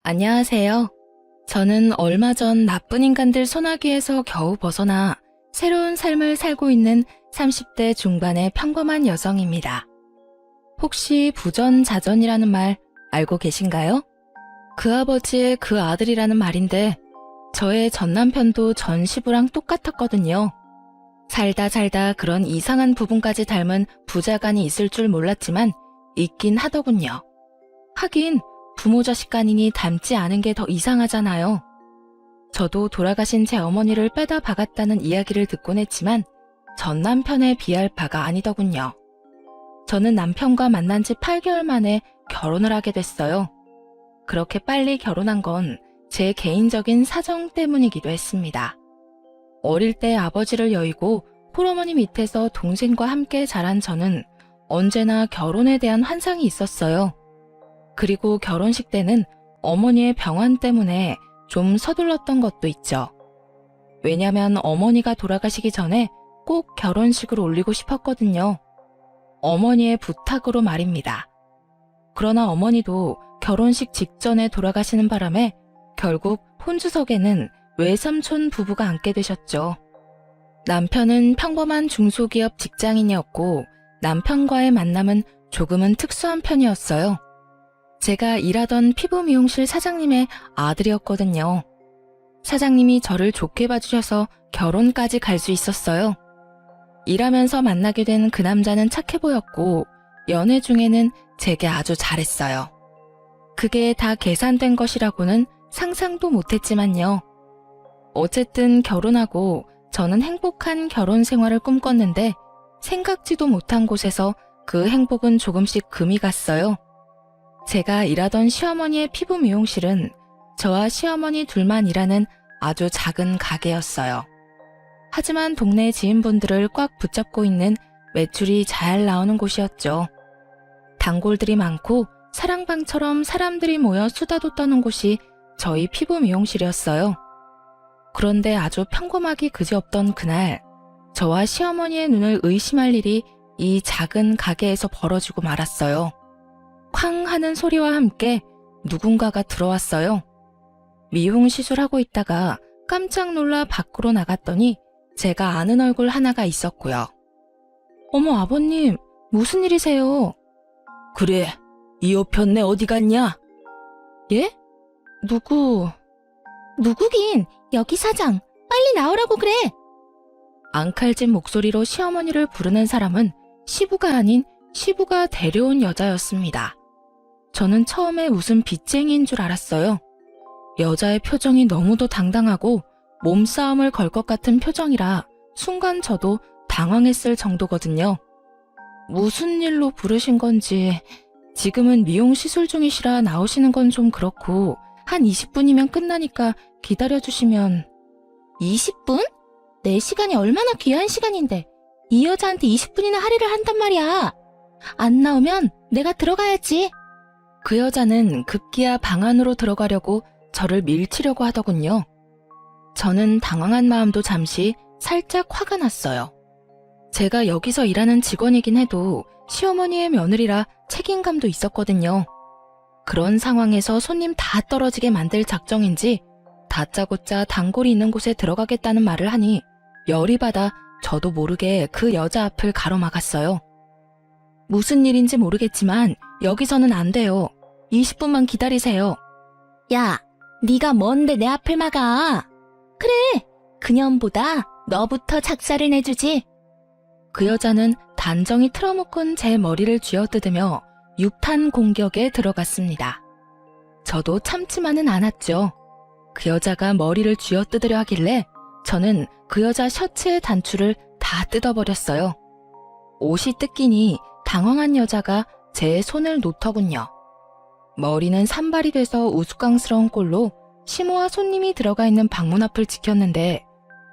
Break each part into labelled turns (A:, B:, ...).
A: 안녕하세요. 저는 얼마 전 나쁜 인간들 소나기에서 겨우 벗어나 새로운 삶을 살고 있는 30대 중반의 평범한 여성입니다. 혹시 부전자전이라는 말 알고 계신가요? 그 아버지의 그 아들이라는 말인데 저의 전 남편도 전 시부랑 똑같았거든요. 살다 그런 이상한 부분까지 닮은 부자간이 있을 줄 몰랐지만 있긴 하더군요. 하긴 부모 자식 간이니 닮지 않은 게 더 이상하잖아요. 저도 돌아가신 제 어머니를 빼다 박았다는 이야기를 듣곤 했지만 전 남편에 비할 바가 아니더군요. 저는 남편과 만난 지 8개월 만에 결혼을 하게 됐어요. 그렇게 빨리 결혼한 건 제 개인적인 사정 때문이기도 했습니다. 어릴 때 아버지를 여의고 홀어머니 밑에서 동생과 함께 자란 저는 언제나 결혼에 대한 환상이 있었어요. 그리고 결혼식 때는 어머니의 병환 때문에 좀 서둘렀던 것도 있죠. 왜냐면 어머니가 돌아가시기 전에 꼭 결혼식을 올리고 싶었거든요. 어머니의 부탁으로 말입니다. 그러나 어머니도 결혼식 직전에 돌아가시는 바람에 결국 혼주석에는 외삼촌 부부가 앉게 되셨죠. 남편은 평범한 중소기업 직장인이었고 남편과의 만남은 조금은 특수한 편이었어요. 제가 일하던 피부 미용실 사장님의 아들이었거든요. 사장님이 저를 좋게 봐주셔서 결혼까지 갈 수 있었어요. 일하면서 만나게 된 그 남자는 착해 보였고 연애 중에는 제게 아주 잘했어요. 그게 다 계산된 것이라고는 상상도 못했지만요. 어쨌든 결혼하고 저는 행복한 결혼 생활을 꿈꿨는데 생각지도 못한 곳에서 그 행복은 조금씩 금이 갔어요. 제가 일하던 시어머니의 피부 미용실은 저와 시어머니 둘만 일하는 아주 작은 가게였어요. 하지만 동네 지인분들을 꽉 붙잡고 있는 매출이 잘 나오는 곳이었죠. 단골들이 많고 사랑방처럼 사람들이 모여 수다도 떠는 곳이 저희 피부 미용실이었어요. 그런데 아주 평범하기 그지없던 그날, 저와 시어머니의 눈을 의심할 일이 이 작은 가게에서 벌어지고 말았어요. 쾅 하는 소리와 함께 누군가가 들어왔어요. 미용 시술하고 있다가 깜짝 놀라 밖으로 나갔더니 제가 아는 얼굴 하나가 있었고요. 어머 아버님, 무슨 일이세요? 그래, 이 여편네 어디 갔냐? 예? 누구긴 여기 사장, 빨리 나오라고 그래. 앙칼진 목소리로 시어머니를 부르는 사람은 시부가 아닌 시부가 데려온 여자였습니다. 저는 처음에 무슨 빚쟁이인 줄 알았어요. 여자의 표정이 너무도 당당하고 몸싸움을 걸 것 같은 표정이라 순간 저도 당황했을 정도거든요. 무슨 일로 부르신 건지, 지금은 미용 시술 중이시라 나오시는 건 좀 그렇고 한 20분이면 끝나니까 기다려주시면. 20분? 내 시간이 얼마나 귀한 시간인데 이 여자한테 20분이나 할애를 한단 말이야. 안 나오면 내가 들어가야지. 그 여자는 급기야 방 안으로 들어가려고 저를 밀치려고 하더군요. 저는 당황한 마음도 잠시 살짝 화가 났어요. 제가 여기서 일하는 직원이긴 해도 시어머니의 며느리라 책임감도 있었거든요. 그런 상황에서 손님 다 떨어지게 만들 작정인지 다짜고짜 단골이 있는 곳에 들어가겠다는 말을 하니 열이 받아 저도 모르게 그 여자 앞을 가로막았어요. 무슨 일인지 모르겠지만 여기서는 안 돼요. 20분만 기다리세요. 야, 네가 뭔데 내 앞을 막아? 그래, 그년보다 너부터 작사를 내주지. 그 여자는 단정히 틀어먹은 제 머리를 쥐어뜯으며 육탄 공격에 들어갔습니다. 저도 참지만은 않았죠. 그 여자가 머리를 쥐어뜯으려 하길래 저는 그 여자 셔츠의 단추를 다 뜯어버렸어요. 옷이 뜯기니 당황한 여자가 제 손을 놓더군요. 머리는 산발이 돼서 우스꽝스러운 꼴로 시모와 손님이 들어가 있는 방문 앞을 지켰는데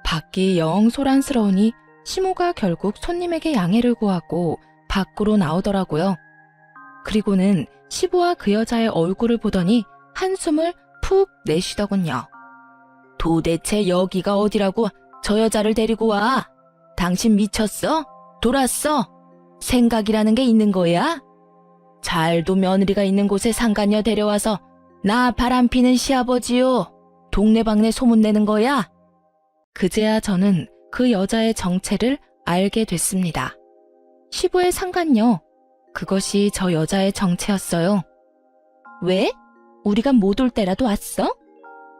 A: 밖이 영 소란스러우니 시모가 결국 손님에게 양해를 구하고 밖으로 나오더라고요. 그리고는 시부와 그 여자의 얼굴을 보더니 한숨을 푹 내쉬더군요. 도대체 여기가 어디라고 저 여자를 데리고 와? 당신 미쳤어? 돌았어? 생각이라는 게 있는 거야? 잘도 며느리가 있는 곳에 상간녀 데려와서 나 바람피는 시아버지요. 동네방네 소문내는 거야? 그제야 저는 그 여자의 정체를 알게 됐습니다. 시부의 상간녀. 그것이 저 여자의 정체였어요. 왜? 우리가 못 올 때라도 왔어?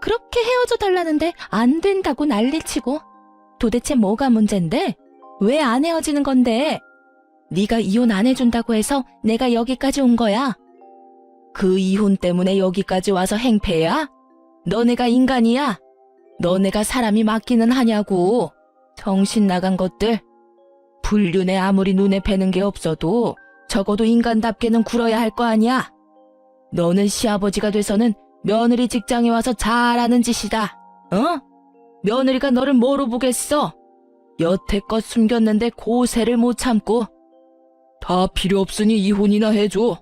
A: 그렇게 헤어져 달라는데 안 된다고 난리치고. 도대체 뭐가 문젠데? 왜 안 헤어지는 건데? 네가 이혼 안 해준다고 해서 내가 여기까지 온 거야. 그 이혼 때문에 여기까지 와서 행패야? 너네가 인간이야? 너네가 사람이 맞기는 하냐고. 정신 나간 것들. 불륜에 아무리 눈에 뵈는 게 없어도 적어도 인간답게는 굴어야 할 거 아니야. 너는 시아버지가 돼서는 며느리 직장에 와서 잘하는 짓이다. 어? 며느리가 너를 뭐로 보겠어? 여태껏 숨겼는데 고세를 못 참고. 다 필요 없으니 이혼이나 해줘.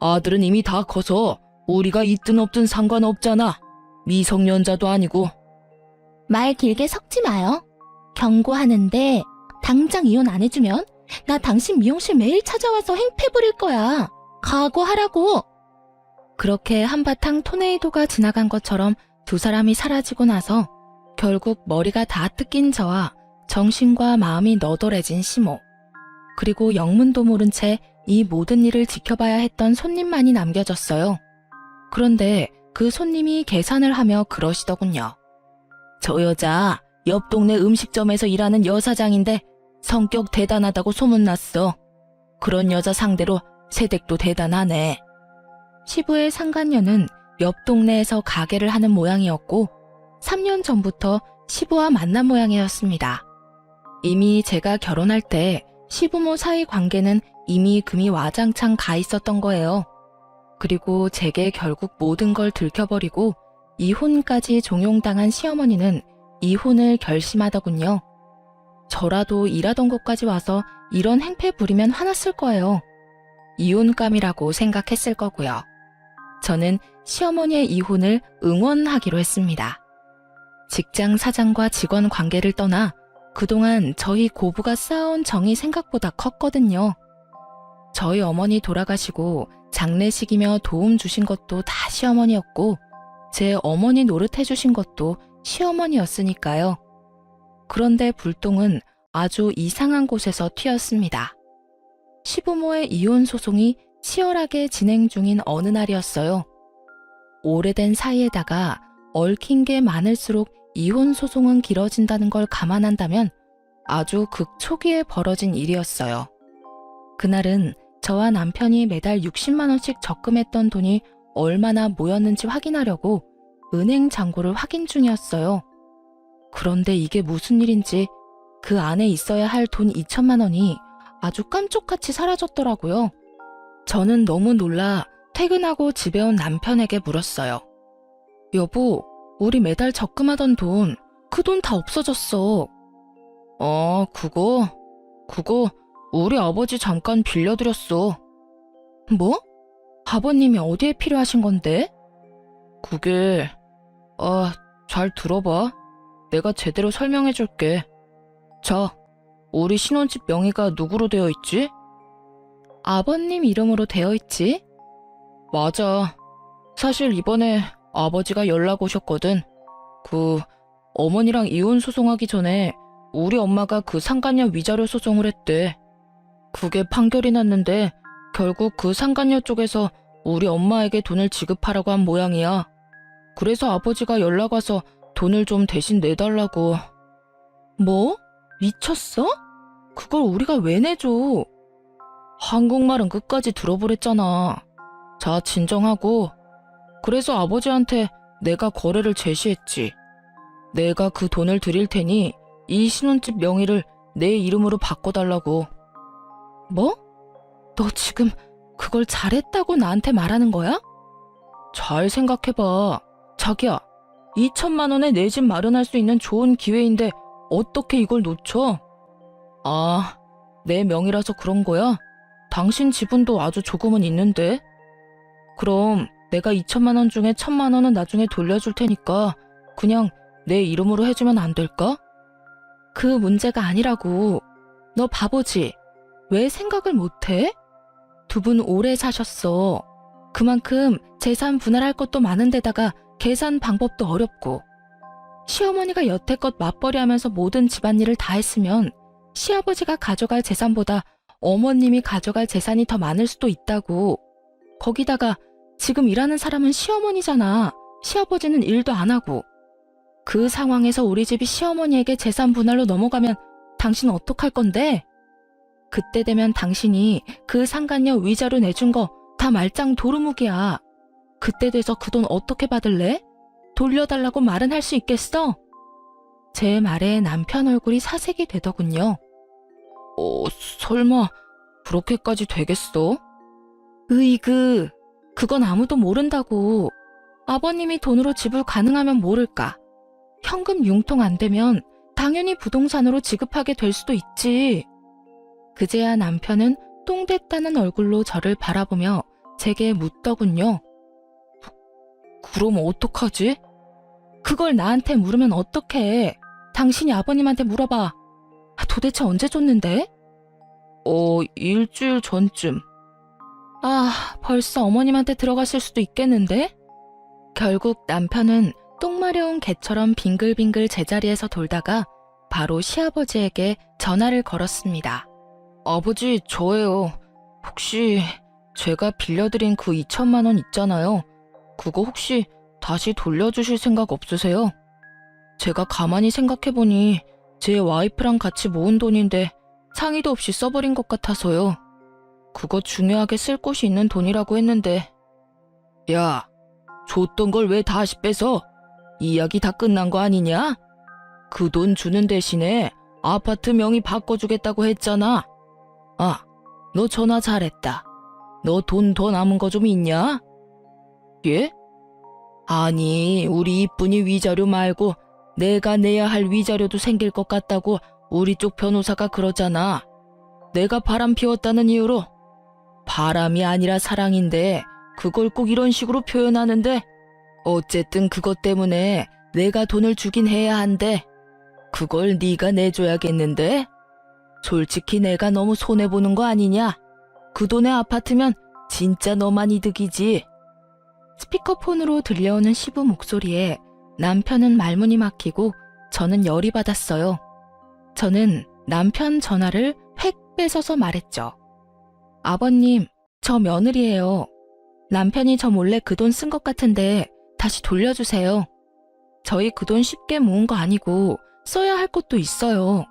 A: 아들은 이미 다 커서 우리가 있든 없든 상관없잖아. 미성년자도 아니고. 말 길게 섞지 마요. 경고하는데 당장 이혼 안 해주면 나 당신 미용실 매일 찾아와서 행패 부릴 거야. 각오하라고. 그렇게 한바탕 토네이도가 지나간 것처럼 두 사람이 사라지고 나서 결국 머리가 다 뜯긴 저와 정신과 마음이 너덜해진 시모, 그리고 영문도 모른 채 이 모든 일을 지켜봐야 했던 손님만이 남겨졌어요. 그런데 그 손님이 계산을 하며 그러시더군요. 저 여자 옆 동네 음식점에서 일하는 여사장인데 성격 대단하다고 소문났어. 그런 여자 상대로 세댁도 대단하네. 시부의 상간녀는 옆 동네에서 가게를 하는 모양이었고 3년 전부터 시부와 만난 모양이었습니다. 이미 제가 결혼할 때 시부모 사이 관계는 이미 금이 와장창 가 있었던 거예요. 그리고 제게 결국 모든 걸 들켜버리고 이혼까지 종용당한 시어머니는 이혼을 결심하더군요. 저라도 일하던 곳까지 와서 이런 행패 부리면 화났을 거예요. 이혼감이라고 생각했을 거고요. 저는 시어머니의 이혼을 응원하기로 했습니다. 직장 사장과 직원 관계를 떠나 그동안 저희 고부가 쌓아온 정이 생각보다 컸거든요. 저희 어머니 돌아가시고 장례식이며 도움 주신 것도 다 시어머니였고 제 어머니 노릇해 주신 것도 시어머니였으니까요. 그런데 불똥은 아주 이상한 곳에서 튀었습니다. 시부모의 이혼 소송이 치열하게 진행 중인 어느 날이었어요. 오래된 사이에다가 얽힌 게 많을수록 이혼 소송은 길어진다는 걸 감안한다면 아주 극초기에 벌어진 일이었어요. 그날은 저와 남편이 매달 60만 원씩 적금했던 돈이 얼마나 모였는지 확인하려고 은행 잔고를 확인 중이었어요. 그런데 이게 무슨 일인지 그 안에 있어야 할 돈 2천만 원이 아주 깜짝같이 사라졌더라고요. 저는 너무 놀라 퇴근하고 집에 온 남편에게 물었어요. 여보, 우리 매달 적금하던 돈, 그 돈 다 없어졌어. 그거 우리 아버지 잠깐 빌려드렸어. 뭐? 아버님이 어디에 필요하신 건데? 그게, 잘 들어봐. 내가 제대로 설명해 줄게. 자, 우리 신혼집 명의가 누구로 되어 있지? 아버님 이름으로 되어 있지? 맞아. 사실 이번에 아버지가 연락 오셨거든. 어머니랑 이혼 소송하기 전에 우리 엄마가 그 상간녀 위자료 소송을 했대. 그게 판결이 났는데 결국 그 상간녀 쪽에서 우리 엄마에게 돈을 지급하라고 한 모양이야. 그래서 아버지가 연락 와서 돈을 좀 대신 내달라고. 뭐? 미쳤어? 그걸 우리가 왜 내줘? 한국말은 끝까지 들어보랬잖아. 자, 진정하고. 그래서 아버지한테 내가 거래를 제시했지. 내가 그 돈을 드릴 테니 이 신혼집 명의를 내 이름으로 바꿔달라고. 뭐? 너 지금 그걸 잘했다고 나한테 말하는 거야? 잘 생각해봐. 자기야, 2천만 원에 내 집 마련할 수 있는 좋은 기회인데 어떻게 이걸 놓쳐? 내 명의라서 그런 거야? 당신 지분도 아주 조금은 있는데? 그럼 내가 2천만 원 중에 1,000만 원은 나중에 돌려줄 테니까 그냥 내 이름으로 해주면 안 될까? 그 문제가 아니라고. 너 바보지? 왜 생각을 못해? 두 분 오래 사셨어. 그만큼 재산 분할할 것도 많은데다가 계산 방법도 어렵고 시어머니가 여태껏 맞벌이 하면서 모든 집안일을 다 했으면 시아버지가 가져갈 재산보다 어머님이 가져갈 재산이 더 많을 수도 있다고. 거기다가 지금 일하는 사람은 시어머니잖아. 시아버지는 일도 안 하고. 그 상황에서 우리 집이 시어머니에게 재산 분할로 넘어가면 당신은 어떡할 건데? 그때 되면 당신이 그 상간녀 위자료 내준 거 다 말짱 도루묵이야. 그때 돼서 그 돈 어떻게 받을래? 돌려달라고 말은 할 수 있겠어? 제 말에 남편 얼굴이 사색이 되더군요. 설마 그렇게까지 되겠어? 으이그, 그건 아무도 모른다고. 아버님이 돈으로 지불 가능하면 모를까. 현금 융통 안 되면 당연히 부동산으로 지급하게 될 수도 있지. 그제야 남편은 똥됐다는 얼굴로 저를 바라보며 제게 묻더군요. 그럼 어떡하지? 그걸 나한테 물으면 어떡해. 당신이 아버님한테 물어봐. 도대체 언제 줬는데? 일주일 전쯤. 벌써 어머님한테 들어갔을 수도 있겠는데? 결국 남편은 똥 마려운 개처럼 빙글빙글 제자리에서 돌다가 바로 시아버지에게 전화를 걸었습니다. 아버지, 저예요. 혹시 제가 빌려드린 그 2천만 원 있잖아요. 그거 혹시 다시 돌려주실 생각 없으세요? 제가 가만히 생각해보니 제 와이프랑 같이 모은 돈인데 상의도 없이 써버린 것 같아서요. 그거 중요하게 쓸 곳이 있는 돈이라고 했는데. 야, 줬던 걸 왜 다시 뺏어? 이야기 다 끝난 거 아니냐? 그 돈 주는 대신에 아파트 명의 바꿔주겠다고 했잖아. 너 전화 잘했다. 너 돈 더 남은 거 좀 있냐? 예? 아니, 우리 이쁜이 위자료 말고 내가 내야 할 위자료도 생길 것 같다고 우리 쪽 변호사가 그러잖아. 내가 바람 피웠다는 이유로. 바람이 아니라 사랑인데 그걸 꼭 이런 식으로 표현하는데 어쨌든 그것 때문에 내가 돈을 주긴 해야 한대. 그걸 네가 내줘야겠는데? 솔직히 내가 너무 손해보는 거 아니냐? 그 돈의 아파트면 진짜 너만 이득이지. 스피커폰으로 들려오는 시부 목소리에 남편은 말문이 막히고 저는 열이 받았어요. 저는 남편 전화를 획 뺏어서 말했죠. 아버님, 저 며느리예요. 남편이 저 몰래 그 돈 쓴 것 같은데 다시 돌려주세요. 저희 그 돈 쉽게 모은 거 아니고 써야 할 것도 있어요.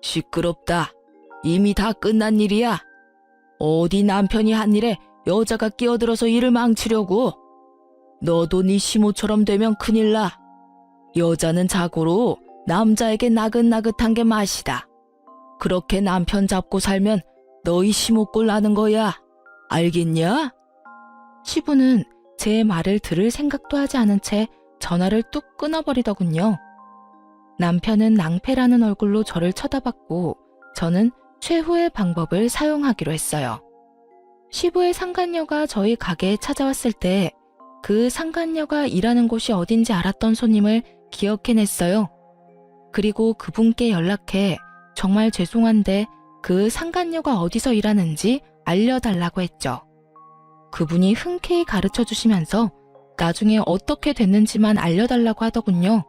A: 시끄럽다. 이미 다 끝난 일이야. 어디 남편이 한 일에 여자가 끼어들어서 일을 망치려고. 너도 네 시모처럼 되면 큰일 나. 여자는 자고로 남자에게 나긋나긋한 게 맛이다. 그렇게 남편 잡고 살면 너희 시모꼴 나는 거야. 알겠냐? 시부는 제 말을 들을 생각도 하지 않은 채 전화를 뚝 끊어버리더군요. 남편은 낭패라는 얼굴로 저를 쳐다봤고 저는 최후의 방법을 사용하기로 했어요. 시부의 상간녀가 저희 가게에 찾아왔을 때 그 상간녀가 일하는 곳이 어딘지 알았던 손님을 기억해냈어요. 그리고 그분께 연락해 정말 죄송한데 그 상간녀가 어디서 일하는지 알려달라고 했죠. 그분이 흔쾌히 가르쳐주시면서 나중에 어떻게 됐는지만 알려달라고 하더군요.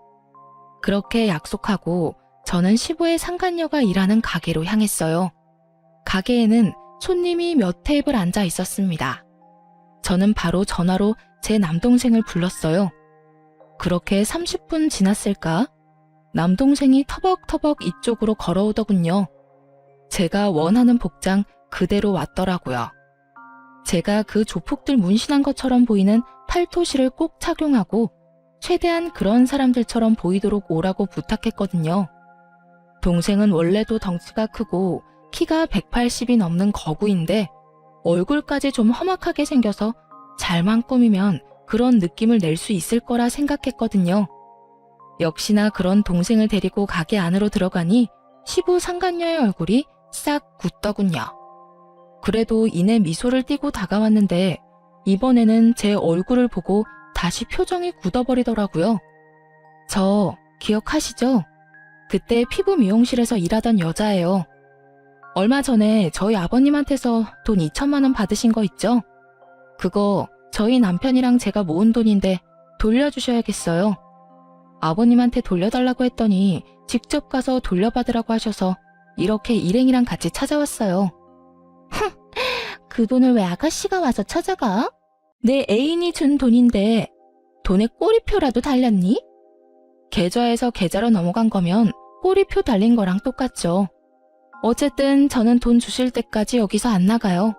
A: 그렇게 약속하고 저는 시부의 상간녀가 일하는 가게로 향했어요. 가게에는 손님이 몇 테이블 앉아 있었습니다. 저는 바로 전화로 제 남동생을 불렀어요. 그렇게 30분 지났을까? 남동생이 터벅터벅 이쪽으로 걸어오더군요. 제가 원하는 복장 그대로 왔더라고요. 제가 그 조폭들 문신한 것처럼 보이는 팔토시를 꼭 착용하고 최대한 그런 사람들처럼 보이도록 오라고 부탁했거든요. 동생은 원래도 덩치가 크고 키가 180이 넘는 거구인데 얼굴까지 좀 험악하게 생겨서 잘만 꾸미면 그런 느낌을 낼 수 있을 거라 생각했거든요. 역시나 그런 동생을 데리고 가게 안으로 들어가니 시부 상간녀의 얼굴이 싹 굳더군요. 그래도 이내 미소를 띠고 다가왔는데 이번에는 제 얼굴을 보고 다시 표정이 굳어버리더라고요. 저 기억하시죠? 그때 피부 미용실에서 일하던 여자예요. 얼마 전에 저희 아버님한테서 돈 2천만 원 받으신 거 있죠? 그거 저희 남편이랑 제가 모은 돈인데 돌려주셔야겠어요. 아버님한테 돌려달라고 했더니 직접 가서 돌려받으라고 하셔서 이렇게 일행이랑 같이 찾아왔어요. 그 돈을 왜 아가씨가 와서 찾아가? 내 애인이 준 돈인데 돈에 꼬리표라도 달렸니? 계좌에서 계좌로 넘어간 거면 꼬리표 달린 거랑 똑같죠. 어쨌든 저는 돈 주실 때까지 여기서 안 나가요.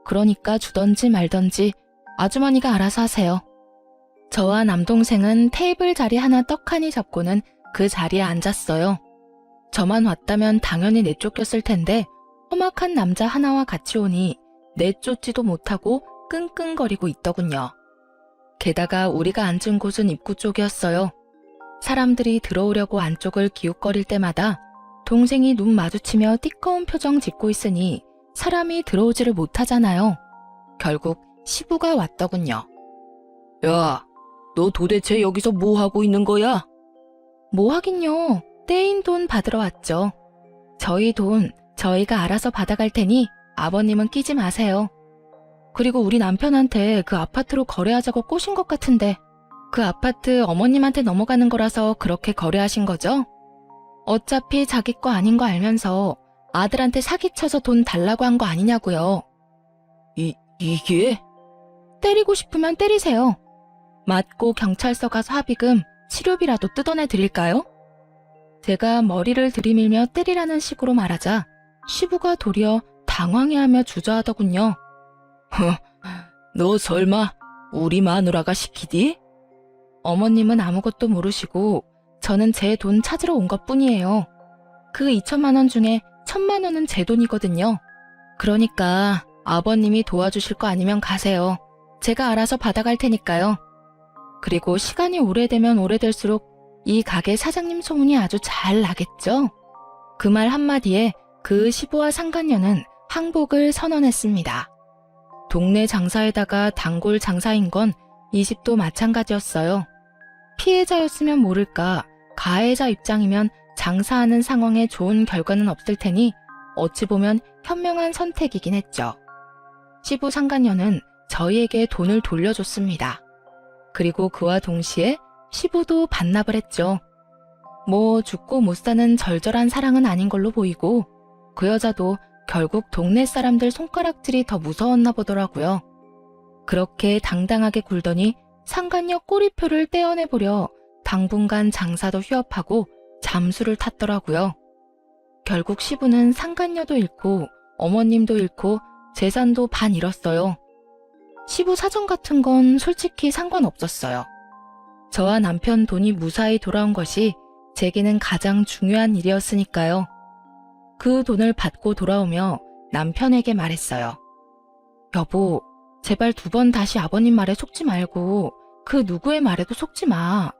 A: 그러니까 주던지 말던지 아주머니가 알아서 하세요. 저와 남동생은 테이블 자리 하나 떡하니 잡고는 그 자리에 앉았어요. 저만 왔다면 당연히 내쫓겼을 텐데 험악한 남자 하나와 같이 오니 내쫓지도 못하고 끙끙거리고 있더군요. 게다가 우리가 앉은 곳은 입구 쪽이었어요. 사람들이 들어오려고 안쪽을 기웃거릴 때마다 동생이 눈 마주치며 띠꺼운 표정 짓고 있으니 사람이 들어오지를 못하잖아요. 결국 시부가 왔더군요. 야, 너 도대체 여기서 뭐 하고 있는 거야? 뭐 하긴요. 떼인 돈 받으러 왔죠. 저희 돈 저희가 알아서 받아갈 테니 아버님은 끼지 마세요. 그리고 우리 남편한테 그 아파트로 거래하자고 꼬신 것 같은데 그 아파트 어머님한테 넘어가는 거라서 그렇게 거래하신 거죠? 어차피 자기 거 아닌 거 알면서 아들한테 사기쳐서 돈 달라고 한 거 아니냐고요. 이게? 때리고 싶으면 때리세요. 맞고 경찰서 가서 합의금, 치료비라도 뜯어내 드릴까요? 제가 머리를 들이밀며 때리라는 식으로 말하자 시부가 도리어 당황해하며 주저하더군요. 너 설마 우리 마누라가 시키디? 어머님은 아무것도 모르시고 저는 제 돈 찾으러 온 것뿐이에요. 그 2천만 원 중에 1,000만 원은 제 돈이거든요. 그러니까 아버님이 도와주실 거 아니면 가세요. 제가 알아서 받아갈 테니까요. 그리고 시간이 오래되면 오래될수록 이 가게 사장님 소문이 아주 잘 나겠죠? 그 말 한마디에 그 시부와 상간녀는 항복을 선언했습니다. 동네 장사에다가 단골 장사인 건 이 집도 마찬가지였어요. 피해자였으면 모를까 가해자 입장이면 장사하는 상황에 좋은 결과는 없을 테니 어찌 보면 현명한 선택이긴 했죠. 시부 상간녀는 저희에게 돈을 돌려줬습니다. 그리고 그와 동시에 시부도 반납을 했죠. 뭐 죽고 못 사는 절절한 사랑은 아닌 걸로 보이고 그 여자도 결국 동네 사람들 손가락질이 더 무서웠나 보더라고요. 그렇게 당당하게 굴더니 상간녀 꼬리표를 떼어내보려 당분간 장사도 휴업하고 잠수를 탔더라고요. 결국 시부는 상간녀도 잃고 어머님도 잃고 재산도 반 잃었어요. 시부 사정 같은 건 솔직히 상관없었어요. 저와 남편 돈이 무사히 돌아온 것이 제게는 가장 중요한 일이었으니까요. 그 돈을 받고 돌아오며 남편에게 말했어요. 여보, 제발 2번 다시 아버님 말에 속지 말고 그 누구의 말에도 속지 마.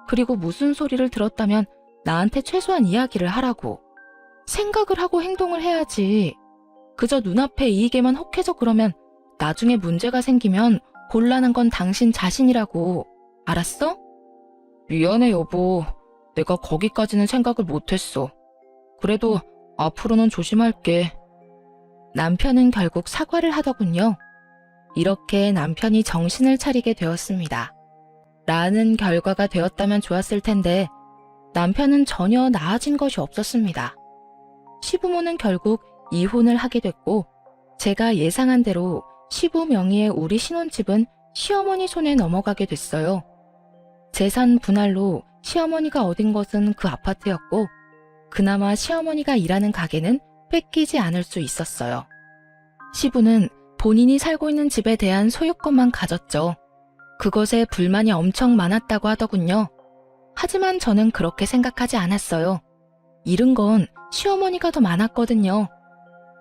A: 그리고 무슨 소리를 들었다면 나한테 최소한 이야기를 하라고. 생각을 하고 행동을 해야지. 그저 눈앞의 이익에만 혹해서 그러면 나중에 문제가 생기면 곤란한 건 당신 자신이라고. 알았어? 미안해 여보. 내가 거기까지는 생각을 못했어. 그래도 앞으로는 조심할게. 남편은 결국 사과를 하더군요. 이렇게 남편이 정신을 차리게 되었습니다. 나은 결과가 되었다면 좋았을 텐데 남편은 전혀 나아진 것이 없었습니다. 시부모는 결국 이혼을 하게 됐고 제가 예상한 대로 시부 명의의 우리 신혼집은 시어머니 손에 넘어가게 됐어요. 재산 분할로 시어머니가 얻은 것은 그 아파트였고 그나마 시어머니가 일하는 가게는 뺏기지 않을 수 있었어요. 시부는 본인이 살고 있는 집에 대한 소유권만 가졌죠. 그것에 불만이 엄청 많았다고 하더군요. 하지만 저는 그렇게 생각하지 않았어요. 잃은 건 시어머니가 더 많았거든요.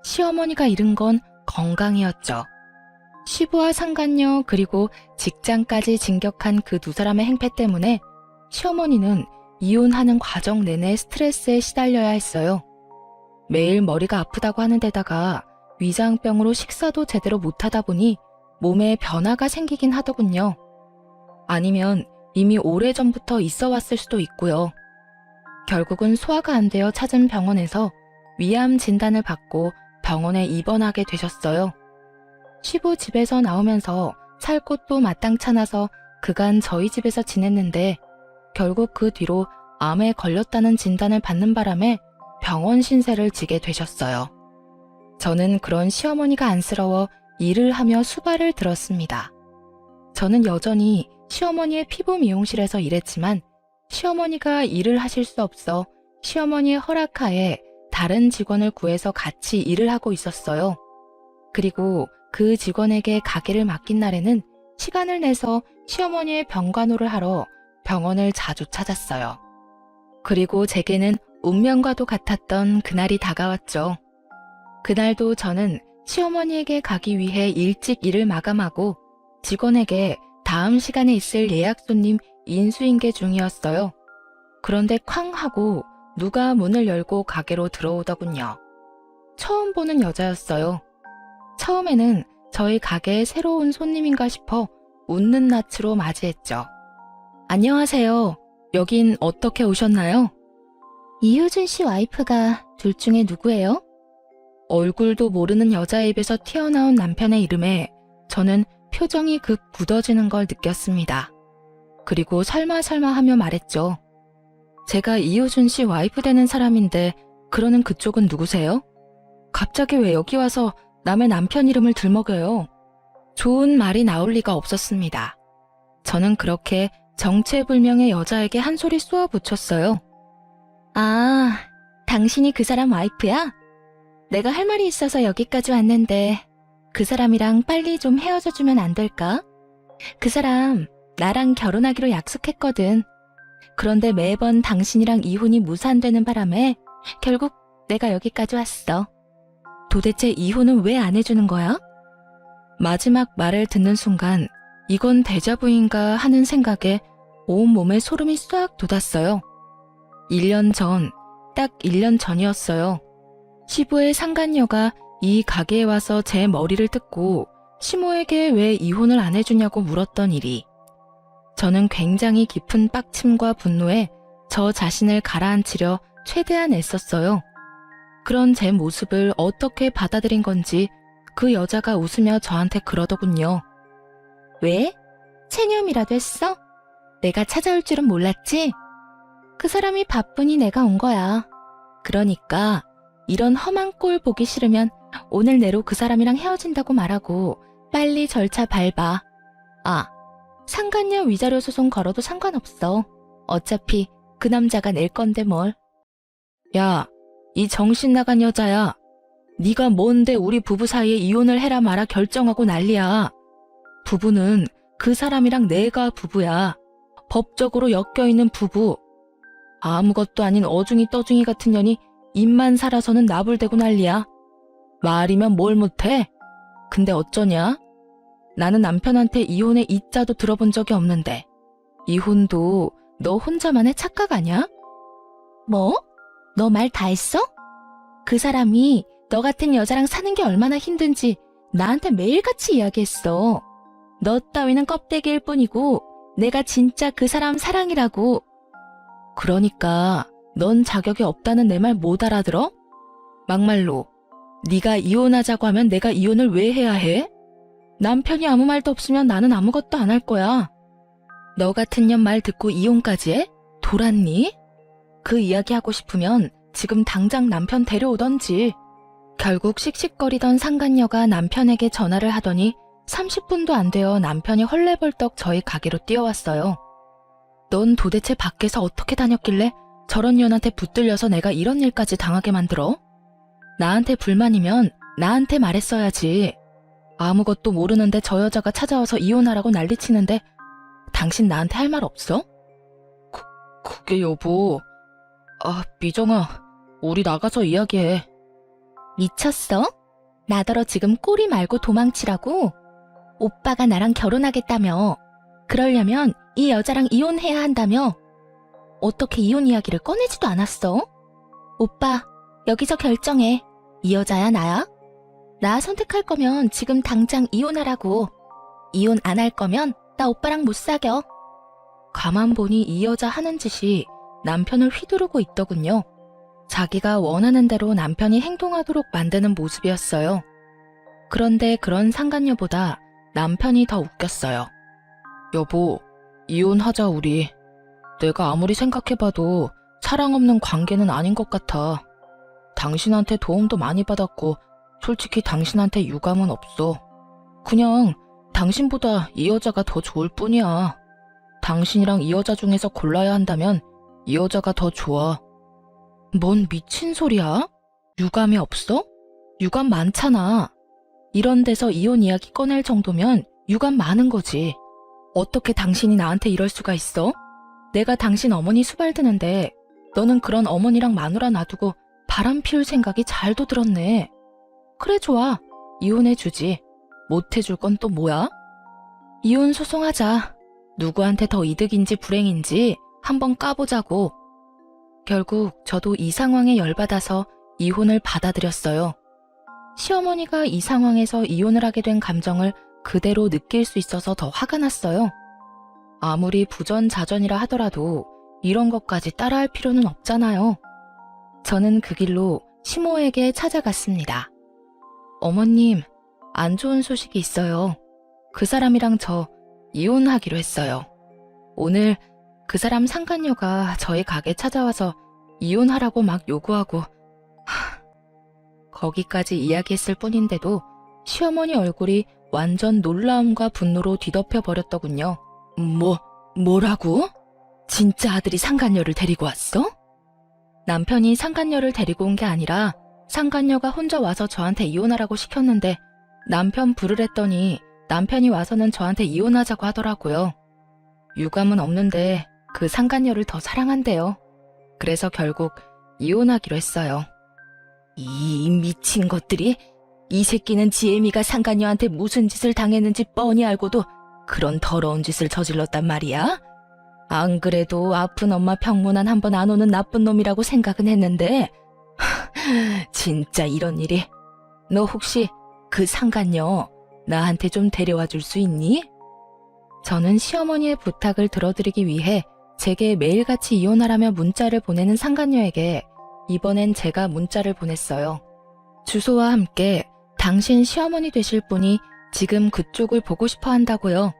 A: 시어머니가 잃은 건 건강이었죠. 시부와 상간녀 그리고 직장까지 진격한 그 2사람의 행패 때문에 시어머니는 이혼하는 과정 내내 스트레스에 시달려야 했어요. 매일 머리가 아프다고 하는 데다가 위장병으로 식사도 제대로 못하다 보니 몸에 변화가 생기긴 하더군요. 아니면 이미 오래전부터 있어 왔을 수도 있고요. 결국은 소화가 안 되어 찾은 병원에서 위암 진단을 받고 병원에 입원하게 되셨어요. 시부 집에서 나오면서 살 곳도 마땅찮아서 그간 저희 집에서 지냈는데 결국 그 뒤로 암에 걸렸다는 진단을 받는 바람에 병원 신세를 지게 되셨어요. 저는 그런 시어머니가 안쓰러워 일을 하며 수발을 들었습니다. 저는 여전히 시어머니의 피부 미용실에서 일했지만 시어머니가 일을 하실 수 없어 시어머니의 허락하에 다른 직원을 구해서 같이 일을 하고 있었어요. 그리고 그 직원에게 가게를 맡긴 날에는 시간을 내서 시어머니의 병간호를 하러 병원을 자주 찾았어요. 그리고 제게는 운명과도 같았던 그날이 다가왔죠. 그날도 저는 시어머니에게 가기 위해 일찍 일을 마감하고 직원에게 다음 시간에 있을 예약 손님 인수인계 중이었어요. 그런데 쾅 하고 누가 문을 열고 가게로 들어오더군요. 처음 보는 여자였어요. 처음에는 저희 가게에 새로 온 손님인가 싶어 웃는 낯으로 맞이했죠. 안녕하세요. 여긴 어떻게 오셨나요? 이효준 씨 와이프가 둘 중에 누구예요? 얼굴도 모르는 여자의 입에서 튀어나온 남편의 이름에 저는 표정이 급 굳어지는 걸 느꼈습니다. 그리고 설마 하며 말했죠. 제가 이효준 씨 와이프 되는 사람인데 그러는 그쪽은 누구세요? 갑자기 왜 여기 와서 남의 남편 이름을 들먹여요? 좋은 말이 나올 리가 없었습니다. 저는 그렇게 정체불명의 여자에게 한 소리 쏘아 붙였어요. 아, 당신이 그 사람 와이프야? 내가 할 말이 있어서 여기까지 왔는데 그 사람이랑 빨리 좀 헤어져주면 안 될까? 그 사람 나랑 결혼하기로 약속했거든. 그런데 매번 당신이랑 이혼이 무산되는 바람에 결국 내가 여기까지 왔어. 도대체 이혼은 왜 안 해주는 거야? 마지막 말을 듣는 순간 이건 데자부인가 하는 생각에 온몸에 소름이 싹 돋았어요. 1년 전, 딱 1년 전이었어요. 시부의 상간녀가 이 가게에 와서 제 머리를 뜯고 시모에게 왜 이혼을 안 해주냐고 물었던 일이. 저는 굉장히 깊은 빡침과 분노에 저 자신을 가라앉히려 최대한 애썼어요. 그런 제 모습을 어떻게 받아들인 건지 그 여자가 웃으며 저한테 그러더군요. 왜? 체념이라도 했어? 내가 찾아올 줄은 몰랐지? 그 사람이 바쁘니 내가 온 거야. 그러니까 이런 험한 꼴 보기 싫으면 오늘 내로 그 사람이랑 헤어진다고 말하고 빨리 절차 밟아. 아, 상간녀 위자료 소송 걸어도 상관없어. 어차피 그 남자가 낼 건데 뭘. 야, 이 정신 나간 여자야. 네가 뭔데 우리 부부 사이에 이혼을 해라 마라 결정하고 난리야. 부부는 그 사람이랑 내가 부부야. 법적으로 엮여있는 부부. 아무것도 아닌 어중이 떠중이 같은 년이 입만 살아서는 나불대고 난리야. 말이면 뭘 못해? 근데 어쩌냐? 나는 남편한테 이혼의 이자도 들어본 적이 없는데 이혼도 너 혼자만의 착각 아냐? 뭐? 너 말 다 했어? 그 사람이 너 같은 여자랑 사는 게 얼마나 힘든지 나한테 매일같이 이야기했어. 너 따위는 껍데기일 뿐이고 내가 진짜 그 사람 사랑이라고. 그러니까 넌 자격이 없다는 내 말 못 알아들어? 막말로 네가 이혼하자고 하면 내가 이혼을 왜 해야 해? 남편이 아무 말도 없으면 나는 아무것도 안 할 거야. 너 같은 년 말 듣고 이혼까지 해? 돌았니? 그 이야기 하고 싶으면 지금 당장 남편 데려오던지. 결국 씩씩거리던 상간녀가 남편에게 전화를 하더니 30분도 안 되어 남편이 헐레벌떡 저희 가게로 뛰어왔어요. 넌 도대체 밖에서 어떻게 다녔길래 저런 년한테 붙들려서 내가 이런 일까지 당하게 만들어? 나한테 불만이면 나한테 말했어야지. 아무것도 모르는데 저 여자가 찾아와서 이혼하라고 난리치는데 당신 나한테 할 말 없어? 그게 여보. 아, 미정아, 우리 나가서 이야기해. 미쳤어? 나더러 지금 꼬리 말고 도망치라고? 오빠가 나랑 결혼하겠다며. 그러려면 이 여자랑 이혼해야 한다며. 어떻게 이혼 이야기를 꺼내지도 않았어? 오빠, 여기서 결정해. 이 여자야, 나야? 나 선택할 거면 지금 당장 이혼하라고. 이혼 안 할 거면 나 오빠랑 못 사겨. 가만 보니 이 여자 하는 짓이 남편을 휘두르고 있더군요. 자기가 원하는 대로 남편이 행동하도록 만드는 모습이었어요. 그런데 그런 상간녀보다 남편이 더 웃겼어요. 여보, 이혼하자 우리. 내가 아무리 생각해봐도 사랑 없는 관계는 아닌 것 같아. 당신한테 도움도 많이 받았고 솔직히 당신한테 유감은 없어. 그냥 당신보다 이 여자가 더 좋을 뿐이야. 당신이랑 이 여자 중에서 골라야 한다면 이 여자가 더 좋아. 뭔 미친 소리야? 유감이 없어? 유감 많잖아. 이런 데서 이혼 이야기 꺼낼 정도면 유감 많은 거지. 어떻게 당신이 나한테 이럴 수가 있어? 내가 당신 어머니 수발 드는데 너는 그런 어머니랑 마누라 놔두고 바람 피울 생각이 잘도 들었네. 그래 좋아. 이혼해주지. 못해줄 건 또 뭐야? 이혼 소송하자. 누구한테 더 이득인지 불행인지 한번 까보자고. 결국 저도 이 상황에 열받아서 이혼을 받아들였어요. 시어머니가 이 상황에서 이혼을 하게 된 감정을 그대로 느낄 수 있어서 더 화가 났어요. 아무리 부전자전이라 하더라도 이런 것까지 따라할 필요는 없잖아요. 저는 그 길로 시모에게 찾아갔습니다. 어머님, 안 좋은 소식이 있어요. 그 사람이랑 저 이혼하기로 했어요. 오늘 그 사람 상간녀가 저희 가게 찾아와서 이혼하라고 막 요구하고 거기까지 이야기했을 뿐인데도 시어머니 얼굴이 완전 놀라움과 분노로 뒤덮여 버렸더군요. 뭐라고? 진짜 아들이 상간녀를 데리고 왔어? 남편이 상간녀를 데리고 온 게 아니라 상간녀가 혼자 와서 저한테 이혼하라고 시켰는데 남편 부르랬더니 남편이 와서는 저한테 이혼하자고 하더라고요. 유감은 없는데 그 상간녀를 더 사랑한대요. 그래서 결국 이혼하기로 했어요. 이 미친 것들이, 이 새끼는 지혜미가 상간녀한테 무슨 짓을 당했는지 뻔히 알고도 그런 더러운 짓을 저질렀단 말이야? 안 그래도 아픈 엄마 병문안 한 번 안 오는 나쁜 놈이라고 생각은 했는데 진짜 이런 일이. 너 혹시 그 상간녀 나한테 좀 데려와 줄 수 있니? 저는 시어머니의 부탁을 들어드리기 위해 제게 매일같이 이혼하라며 문자를 보내는 상간녀에게 이번엔 제가 문자를 보냈어요. 주소와 함께 당신 시어머니 되실 분이 지금 그쪽을 보고 싶어 한다고요.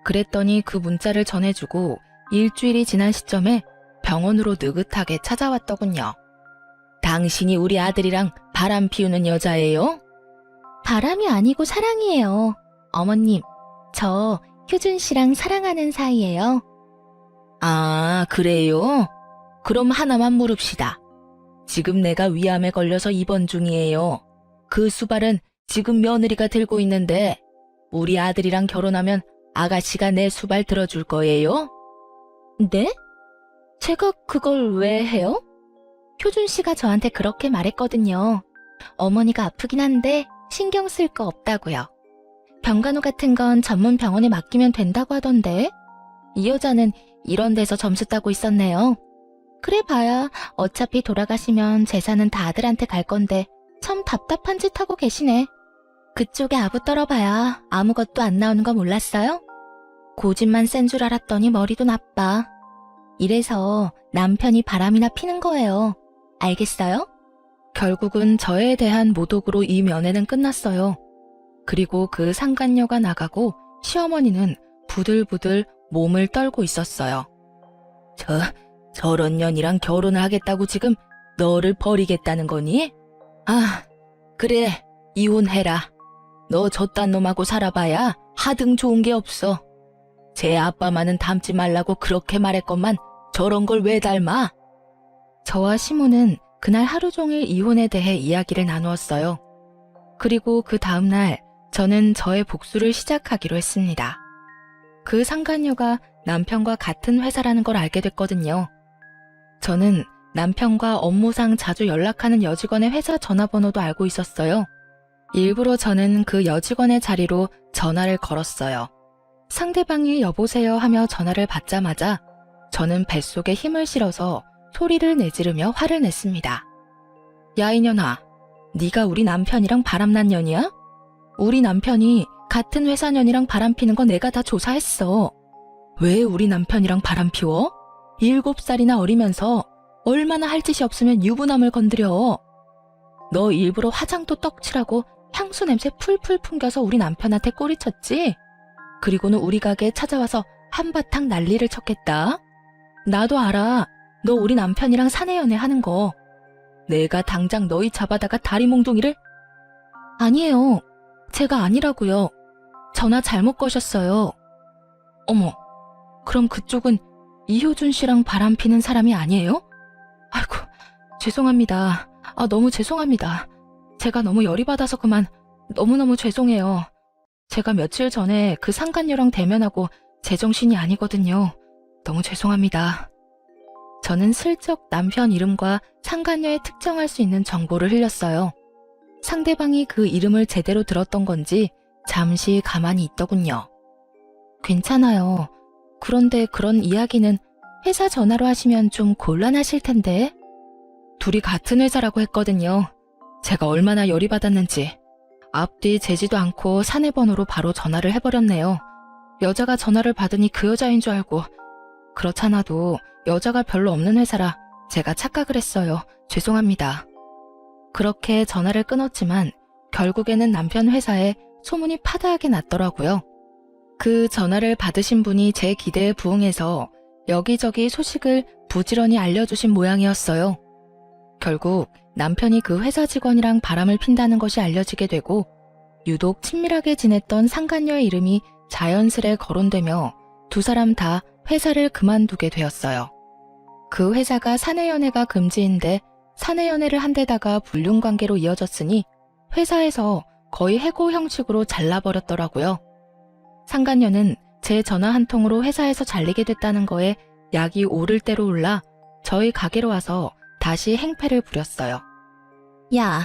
A: 그랬더니 그 문자를 전해주고 일주일이 지난 시점에 병원으로 느긋하게 찾아왔더군요. 당신이 우리 아들이랑 바람 피우는 여자예요? 바람이 아니고 사랑이에요. 어머님, 저 효준 씨랑 사랑하는 사이예요. 아, 그래요? 그럼 하나만 물읍시다. 지금 내가 위암에 걸려서 입원 중이에요. 그 수발은 지금 며느리가 들고 있는데 우리 아들이랑 결혼하면 아가씨가 내 수발 들어줄 거예요? 네? 제가 그걸 왜 해요? 효준 씨가 저한테 그렇게 말했거든요. 어머니가 아프긴 한데 신경 쓸 거 없다고요. 병간호 같은 건 전문 병원에 맡기면 된다고 하던데 이 여자는 이런 데서 점수 따고 있었네요. 그래 봐야 어차피 돌아가시면 재산은 다 아들한테 갈 건데 참 답답한 짓 하고 계시네. 그쪽에 아부 떨어봐야 아무것도 안 나오는 거 몰랐어요? 고집만 센 줄 알았더니 머리도 나빠. 이래서 남편이 바람이나 피는 거예요. 알겠어요? 결국은 저에 대한 모독으로 이 면회는 끝났어요. 그리고 그 상간녀가 나가고 시어머니는 부들부들 몸을 떨고 있었어요. 저런 년이랑 결혼을 하겠다고 지금 너를 버리겠다는 거니? 아, 그래, 이혼해라. 너 저딴 놈하고 살아봐야 하등 좋은 게 없어. 제 아빠만은 닮지 말라고 그렇게 말했건만 저런 걸 왜 닮아? 저와 시모는 그날 하루 종일 이혼에 대해 이야기를 나누었어요. 그리고 그 다음날 저는 저의 복수를 시작하기로 했습니다. 그 상간녀가 남편과 같은 회사라는 걸 알게 됐거든요. 저는 남편과 업무상 자주 연락하는 여직원의 회사 전화번호도 알고 있었어요. 일부러 저는 그 여직원의 자리로 전화를 걸었어요. 상대방이 여보세요 하며 전화를 받자마자 저는 뱃속에 힘을 실어서 소리를 내지르며 화를 냈습니다. 야 이년아, 네가 우리 남편이랑 바람난 년이야? 우리 남편이 같은 회사 년이랑 바람피는 거 내가 다 조사했어. 왜 우리 남편이랑 바람피워? 7살이나 어리면서 얼마나 할 짓이 없으면 유부남을 건드려. 너 일부러 화장도 떡칠하고 향수 냄새 풀풀 풍겨서 우리 남편한테 꼬리쳤지? 그리고는 우리 가게에 찾아와서 한바탕 난리를 쳤겠다. 나도 알아. 너 우리 남편이랑 사내 연애하는 거. 내가 당장 너희 잡아다가 다리 몽둥이를? 아니에요. 제가 아니라고요. 전화 잘못 거셨어요. 어머, 그럼 그쪽은 이효준 씨랑 바람 피는 사람이 아니에요? 아이고, 죄송합니다. 너무 죄송합니다. 제가 너무 열이 받아서 그만. 너무너무 죄송해요. 제가 며칠 전에 그 상간녀랑 대면하고 제정신이 아니거든요. 너무 죄송합니다. 저는 슬쩍 남편 이름과 상간녀에 특정할 수 있는 정보를 흘렸어요. 상대방이 그 이름을 제대로 들었던 건지 잠시 가만히 있더군요. 괜찮아요. 그런데 그런 이야기는 회사 전화로 하시면 좀 곤란하실 텐데. 둘이 같은 회사라고 했거든요. 제가 얼마나 열이 받았는지. 앞뒤 재지도 않고 사내 번호로 바로 전화를 해버렸네요. 여자가 전화를 받으니 그 여자인 줄 알고. 그렇잖아도 여자가 별로 없는 회사라 제가 착각을 했어요. 죄송합니다. 그렇게 전화를 끊었지만 결국에는 남편 회사에 소문이 파다하게 났더라고요. 그 전화를 받으신 분이 제 기대에 부응해서 여기저기 소식을 부지런히 알려주신 모양이었어요. 결국 남편이 그 회사 직원이랑 바람을 핀다는 것이 알려지게 되고 유독 친밀하게 지냈던 상간녀의 이름이 자연스레 거론되며 두 사람 다 회사를 그만두게 되었어요. 그 회사가 사내연애가 금지인데 사내연애를 한 데다가 불륜관계로 이어졌으니 회사에서 거의 해고 형식으로 잘라버렸더라고요. 상간녀는 제 전화 한 통으로 회사에서 잘리게 됐다는 거에 약이 오를 대로 올라 저희 가게로 와서 다시 행패를 부렸어요. 야,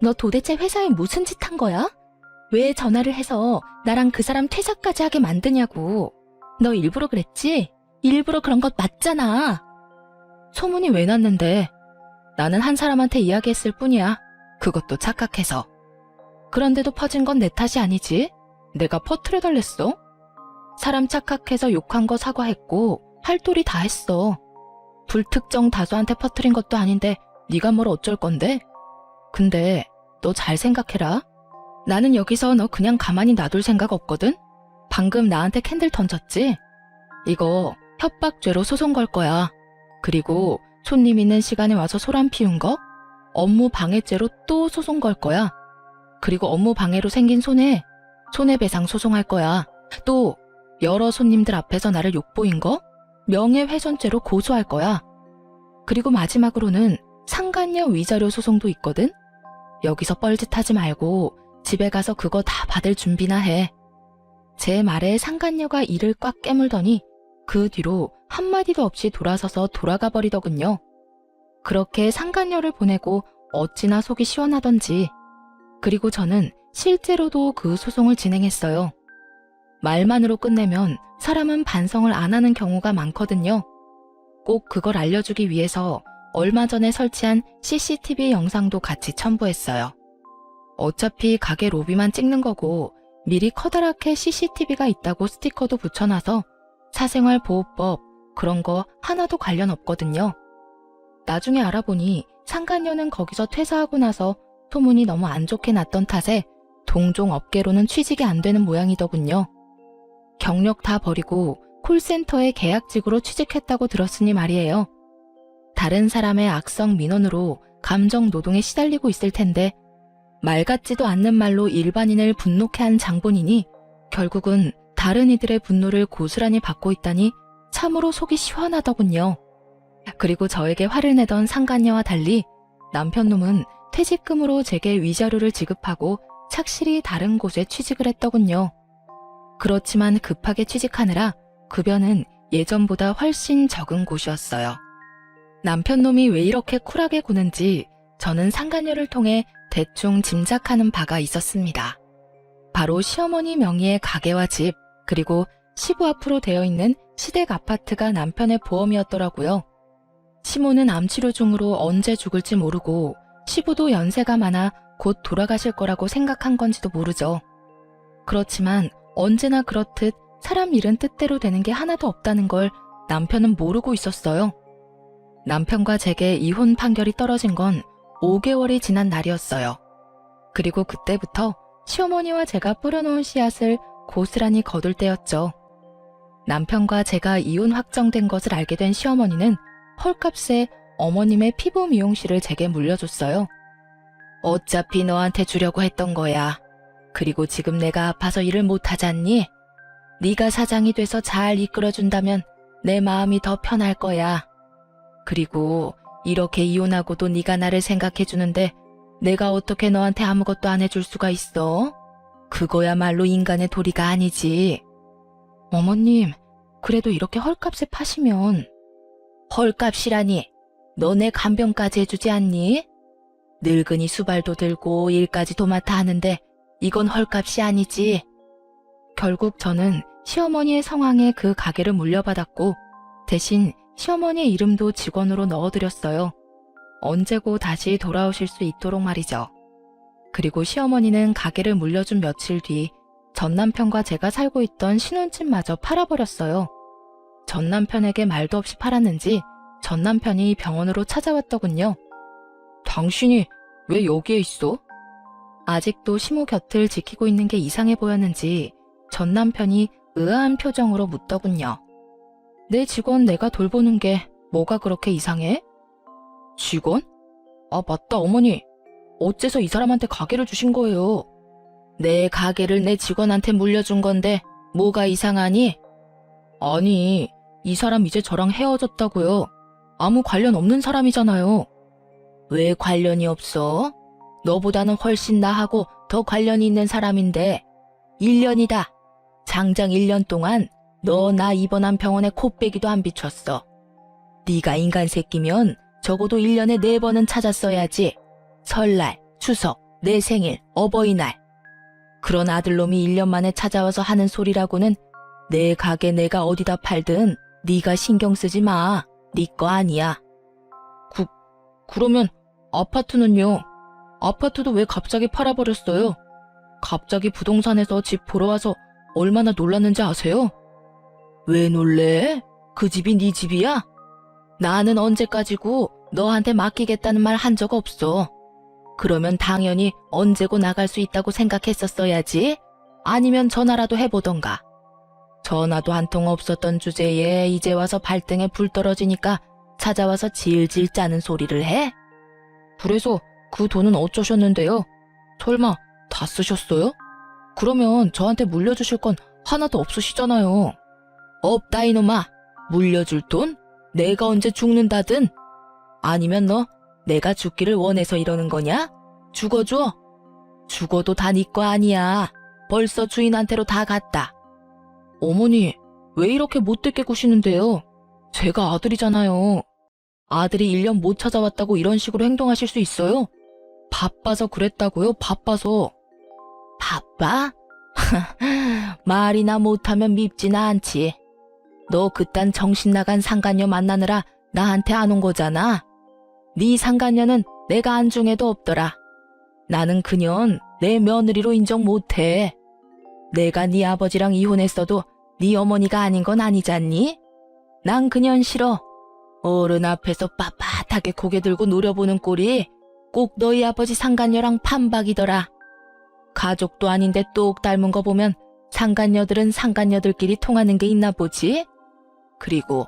A: 너 도대체 회사에 무슨 짓 한 거야? 왜 전화를 해서 나랑 그 사람 퇴사까지 하게 만드냐고. 너 일부러 그랬지? 일부러 그런 것 맞잖아. 소문이 왜 났는데? 나는 한 사람한테 이야기했을 뿐이야. 그것도 착각해서. 그런데도 퍼진 건 내 탓이 아니지. 내가 퍼뜨려달랬어. 사람 착각해서 욕한 거 사과했고 할 도리 다 했어. 불특정 다수한테 퍼뜨린 것도 아닌데 네가 뭘 어쩔 건데? 근데 너 잘 생각해라. 나는 여기서 너 그냥 가만히 놔둘 생각 없거든? 방금 나한테 캔들 던졌지? 이거 협박죄로 소송 걸 거야. 그리고 손님 있는 시간에 와서 소란 피운 거? 업무 방해죄로 또 소송 걸 거야. 그리고 업무 방해로 생긴 손해배상 소송할 거야. 또 여러 손님들 앞에서 나를 욕보인 거? 명예훼손죄로 고소할 거야. 그리고 마지막으로는 상간녀 위자료 소송도 있거든? 여기서 뻘짓하지 말고 집에 가서 그거 다 받을 준비나 해. 제 말에 상간녀가 이를 꽉 깨물더니 그 뒤로 한마디도 없이 돌아서서 돌아가 버리더군요. 그렇게 상간녀를 보내고 어찌나 속이 시원하던지. 그리고 저는 실제로도 그 소송을 진행했어요. 말만으로 끝내면 사람은 반성을 안 하는 경우가 많거든요. 꼭 그걸 알려주기 위해서 얼마 전에 설치한 CCTV 영상도 같이 첨부했어요. 어차피 가게 로비만 찍는 거고 미리 커다랗게 CCTV가 있다고 스티커도 붙여놔서 사생활보호법 그런 거 하나도 관련 없거든요. 나중에 알아보니 상간녀는 거기서 퇴사하고 나서 소문이 너무 안 좋게 났던 탓에 동종 업계로는 취직이 안 되는 모양이더군요. 경력 다 버리고 콜센터에 계약직으로 취직했다고 들었으니 말이에요. 다른 사람의 악성 민원으로 감정 노동에 시달리고 있을 텐데 말 같지도 않는 말로 일반인을 분노케 한 장본인이 결국은 다른 이들의 분노를 고스란히 받고 있다니 참으로 속이 시원하더군요. 그리고 저에게 화를 내던 상간녀와 달리 남편놈은 퇴직금으로 제게 위자료를 지급하고 착실히 다른 곳에 취직을 했더군요. 그렇지만 급하게 취직하느라 급여는 예전보다 훨씬 적은 곳이었어요. 남편놈이 왜 이렇게 쿨하게 구는지 저는 상간녀를 통해 대충 짐작하는 바가 있었습니다. 바로 시어머니 명의의 가게와 집, 그리고 시부 앞으로 되어 있는 시댁 아파트가 남편의 보험이었더라고요. 시모는 암치료 중으로 언제 죽을지 모르고 시부도 연세가 많아 곧 돌아가실 거라고 생각한 건지도 모르죠. 그렇지만 언제나 그렇듯 사람 일은 뜻대로 되는 게 하나도 없다는 걸 남편은 모르고 있었어요. 남편과 제게 이혼 판결이 떨어진 건 5개월이 지난 날이었어요. 그리고 그때부터 시어머니와 제가 뿌려놓은 씨앗을 고스란히 거둘 때였죠. 남편과 제가 이혼 확정된 것을 알게 된 시어머니는 헐값에 어머님의 피부 미용실을 제게 물려줬어요. 어차피 너한테 주려고 했던 거야. 그리고 지금 내가 아파서 일을 못하잖니? 네가 사장이 돼서 잘 이끌어준다면 내 마음이 더 편할 거야. 그리고 이렇게 이혼하고도 네가 나를 생각해주는데 내가 어떻게 너한테 아무것도 안 해줄 수가 있어? 그거야말로 인간의 도리가 아니지. 어머님, 그래도 이렇게 헐값에 파시면. 헐값이라니, 너네 간병까지 해주지 않니? 늙은이 수발도 들고 일까지 도맡아 하는데 이건 헐값이 아니지. 결국 저는 시어머니의 성황에 그 가게를 물려받았고 대신 시어머니의 이름도 직원으로 넣어드렸어요. 언제고 다시 돌아오실 수 있도록 말이죠. 그리고 시어머니는 가게를 물려준 며칠 뒤 전 남편과 제가 살고 있던 신혼집마저 팔아버렸어요. 전 남편에게 말도 없이 팔았는지 전 남편이 병원으로 찾아왔더군요. 당신이 왜 여기에 있어? 아직도 시모 곁을 지키고 있는 게 이상해 보였는지 전 남편이 의아한 표정으로 묻더군요. 내 직원 내가 돌보는 게 뭐가 그렇게 이상해? 직원? 아, 맞다, 어머니. 어째서 이 사람한테 가게를 주신 거예요? 내 가게를 내 직원한테 물려준 건데 뭐가 이상하니? 아니, 이 사람 이제 저랑 헤어졌다고요. 아무 관련 없는 사람이잖아요. 왜 관련이 없어? 너보다는 훨씬 나하고 더 관련이 있는 사람인데 1년이다. 장장 1년 동안 너 나 입원한 병원에 코빼기도 안 비췄어. 네가 인간 새끼면 적어도 1년에 4번은 찾았어야지. 설날, 추석, 내 생일, 어버이날. 그런 아들놈이 1년 만에 찾아와서 하는 소리라고는 내 가게 내가 어디다 팔든 네가 신경 쓰지 마. 네 거 아니야. 그러면 아파트는요? 아파트도 왜 갑자기 팔아버렸어요? 갑자기 부동산에서 집 보러 와서 얼마나 놀랐는지 아세요? 왜 놀래? 그 집이 네 집이야? 나는 언제까지고 너한테 맡기겠다는 말 한 적 없어. 그러면 당연히 언제고 나갈 수 있다고 생각했었어야지. 아니면 전화라도 해보던가. 전화도 한 통 없었던 주제에 이제 와서 발등에 불 떨어지니까 찾아와서 질질 짜는 소리를 해? 그래서 그 돈은 어쩌셨는데요? 설마 다 쓰셨어요? 그러면 저한테 물려주실 건 하나도 없으시잖아요. 없다 이놈아. 물려줄 돈? 내가 언제 죽는다든? 아니면 너 내가 죽기를 원해서 이러는 거냐? 죽어줘. 죽어도 다 네 거 아니야. 벌써 주인한테로 다 갔다. 어머니, 왜 이렇게 못되게 구시는데요? 제가 아들이잖아요. 아들이 1년 못 찾아왔다고 이런 식으로 행동하실 수 있어요? 바빠서 그랬다고요? 바빠서. 바빠? 말이나 못하면 밉지나 않지. 너 그딴 정신 나간 상간녀 만나느라 나한테 안 온 거잖아. 네 상간녀는 내가 안중에도 없더라. 나는 그년 내 며느리로 인정 못해. 내가 네 아버지랑 이혼했어도 네 어머니가 아닌 건 아니잖니? 난 그년 싫어. 어른 앞에서 빳빳하게 고개 들고 노려보는 꼴이 꼭 너희 아버지 상간녀랑 판박이더라. 가족도 아닌데 똑 닮은 거 보면 상간녀들은 상간녀들끼리 통하는 게 있나 보지? 그리고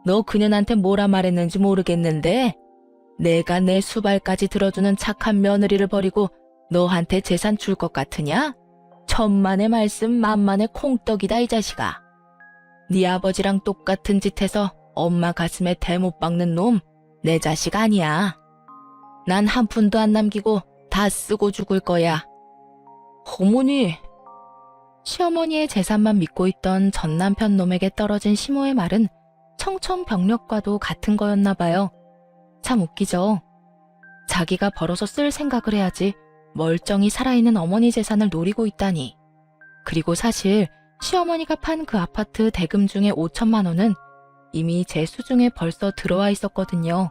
A: 너 그년한테 뭐라 말했는지 모르겠는데 내가 내 수발까지 들어주는 착한 며느리를 버리고 너한테 재산 줄 것 같으냐? 천만의 말씀 만만의 콩떡이다 이 자식아. 네 아버지랑 똑같은 짓 해서 엄마 가슴에 대못 박는 놈 내 자식 아니야. 난 한 푼도 안 남기고 다 쓰고 죽을 거야. 어머니. 시어머니의 재산만 믿고 있던 전 남편 놈에게 떨어진 시모의 말은 청천벽력과도 같은 거였나 봐요. 참 웃기죠. 자기가 벌어서 쓸 생각을 해야지 멀쩡히 살아있는 어머니 재산을 노리고 있다니. 그리고 사실 시어머니가 판 그 아파트 대금 중에 5천만 원은 이미 제 수중에 벌써 들어와 있었거든요.